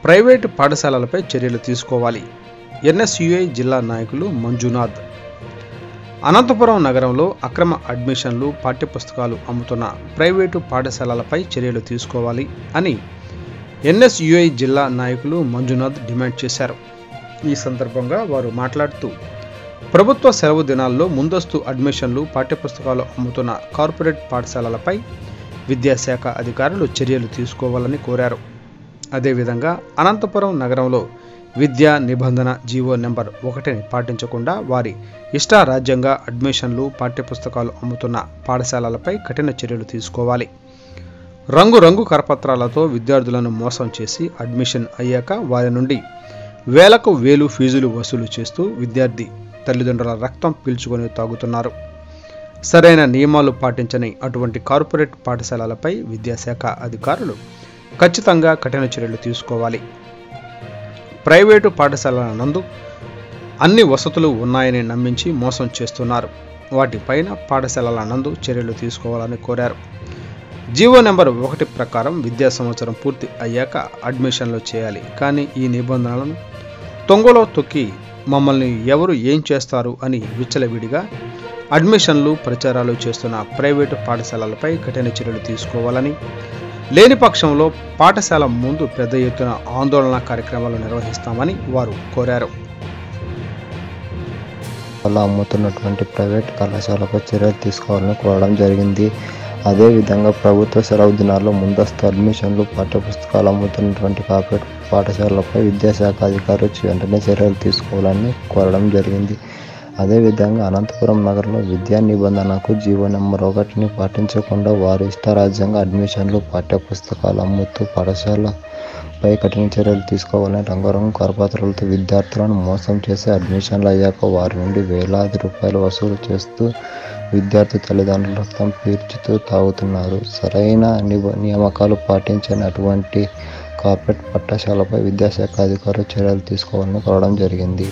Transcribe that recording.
Private పాఠశాలలపై చర్యలు తీసుకోవాలి. NSUI జిల్లా నాయకులు మంజునాథ్. అనంతపురం నగరంలో అక్రమ అడ్మిషన్లు, పాఠ్యపుస్తకాలు అమ్ముతున్న ప్రైవేటు పాఠశాలలపై చర్యలు తీసుకోవాలి అని ఎన్ఎస్యుఐ జిల్లా నాయకులు మంజునాథ్ డిమాండ్ చేశారు. ఈ సందర్భంగా వారు మాట్లాడుతూ ప్రభుత్వ సెలవు దినాల్లో ముందస్తు అడ్మిషన్లు, పాఠ్యపుస్తకాలు అమ్ముతున్న కార్పొరేట్ పాఠశాలలపై విద్యాశాఖ అధికారులు చర్యలు తీసుకోవాలని కోరారు. అదేవిధంగా అనంతపురం నగరంలో విద్యా నిబంధన జీవో నెంబర్ 1ని పాటించకుండా వారి ఇష్టారాజ్యంగా అడ్మిషన్లు, పాఠ్యపుస్తకాలు అమ్ముతున్న పాఠశాలలపై కఠిన చర్యలు తీసుకోవాలి. రంగురంగు కరపత్రాలతో విద్యార్థులను మోసం చేసి అడ్మిషన్ అయ్యాక వారి నుండి వేలకు వేలు ఫీజులు వసూలు చేస్తూ విద్యార్థి తల్లిదండ్రుల రక్తం పీల్చుకొని తాగుతున్నారు. సరైన నియమాలు పాటించని అటువంటి కార్పొరేట్ పాఠశాలలపై విద్యాశాఖ అధికారులు ఖచ్చితంగా కఠిన చర్యలు తీసుకోవాలి. ప్రైవేటు పాఠశాలల నందు అన్ని వసతులు ఉన్నాయని నమ్మించి మోసం చేస్తున్నారు. వాటిపైన పాఠశాలల నందు చర్యలు తీసుకోవాలని కోరారు. జీవో నెంబర్ 1 ప్రకారం విద్యా సంవత్సరం పూర్తి అయ్యాక అడ్మిషన్లు చేయాలి. కానీ ఈ నిబంధనలను తొంగలో తొక్కి మమ్మల్ని ఎవరు ఏం చేస్తారు అని విచ్చలవిడిగా అడ్మిషన్లు, ప్రచారాలు చేస్తున్న ప్రైవేటు పాఠశాలలపై కఠిన చర్యలు తీసుకోవాలని, లేని పక్షంలో పాఠశాల ముందు పెద్ద ఎత్తున ఆందోళన కార్యక్రమాలు నిర్వహిస్తామని వారు కోరారు. అలా అమ్ముతున్నటువంటి ప్రైవేట్ కళాశాలపై చర్యలు తీసుకోవాలని కోరడం జరిగింది. అదేవిధంగా ప్రభుత్వ సెలవు దినాల్లో ముందస్తు అడ్మిషన్లు, పాఠ్యపుస్తకాలు అమ్ముతున్నటువంటి కార్పొరేట్ పాఠశాలలపై విద్యాశాఖ అధికారులు వెంటనే చర్యలు తీసుకోవాలని కోరడం జరిగింది. అదేవిధంగా అనంతపురం నగరంలో విద్యా నిబంధనకు జీవో నెంబర్ 1ని పాటించకుండా వారి ఇష్టారాజ్యంగా అడ్మిషన్లు, పాఠ్యపుస్తకాలు అమ్ముతూ పాఠశాలపై కఠిన చర్యలు తీసుకోవాలని, రంగురంగు కరపత్రాలతో విద్యార్థులను మోసం చేసి అడ్మిషన్లు అయ్యాక వారి నుండి వేలాది రూపాయలు వసూలు చేస్తూ విద్యార్థి తల్లిదండ్రుల రక్తం పీల్చుతూ తాగుతున్నారు. సరైన నియామకాలు పాటించని అటువంటి కార్పొరేట్ పాఠశాలపై విద్యాశాఖ అధికారులు చర్యలు తీసుకోవాలని కోరడం జరిగింది.